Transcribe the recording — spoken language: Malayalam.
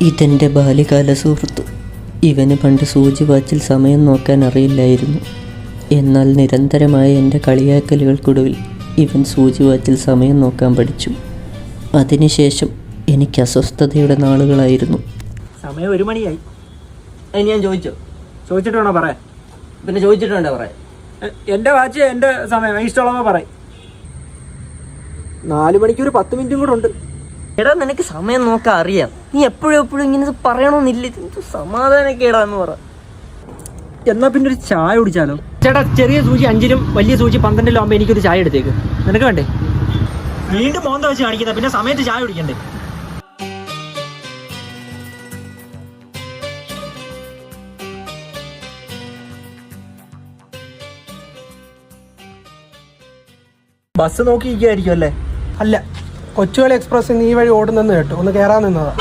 ഇതെൻ്റെ ബാല്യകാല സുഹൃത്ത്. ഇവന് പണ്ട് സൂചി വാച്ചിൽ സമയം നോക്കാൻ അറിയില്ലായിരുന്നു. എന്നാൽ നിരന്തരമായ എൻ്റെ കളിയാക്കലുകൾക്കൊടുവിൽ ഇവൻ സൂചി വാച്ചിൽ സമയം നോക്കാൻ പഠിച്ചു. അതിനുശേഷം എനിക്ക് അസ്വസ്ഥതയുടെ നാളുകളായിരുന്നു. സമയം 1 മണിയായി. അതിന് ഞാൻ ചോദിച്ചിട്ട് വേണോ പറയാൻ? പിന്നെ ചോദിച്ചിട്ട് വേണ്ട പറയാൻ. എൻ്റെ വാച്ച് എൻ്റെ സമയം ഇഷ്ടമുള്ളവ പറയും. 4 മണിക്ക് ഒരു 10 മിനിറ്റും കൂടെ ഉണ്ട്. എടാ, നിനക്ക് സമയം നോക്കാൻ അറിയാം. നീ എപ്പോഴും ഇങ്ങനെ പറയണമെന്നില്ല. സമാധാനക്കേടാന്ന് പറ. എന്നാ പിന്നെ ഒരു ചായ കുടിച്ചാലോ? ചേട്ടാ, ചെറിയ സൂചി 5-ലും വലിയ സൂചി 12-ലും ആകുമ്പോൾ എനിക്കൊരു ചായ എടുത്തേക്ക്. നിനക്ക് വേണ്ടേ? വീണ്ടും മോന്ത വെച്ച് കാണിക്കുന്ന, പിന്നെ സമയത്ത് ചായ കുടിക്കണ്ടേ? ബസ് നോക്കിയിരിക്കുമായിരിക്കും അല്ലേ? അല്ല, കൊച്ചുവേളി എക്സ്പ്രസ് ഈ വഴി ഓടുന്നെന്ന് കേട്ടു. ഒന്ന് കയറാൻ നിന്നതാ.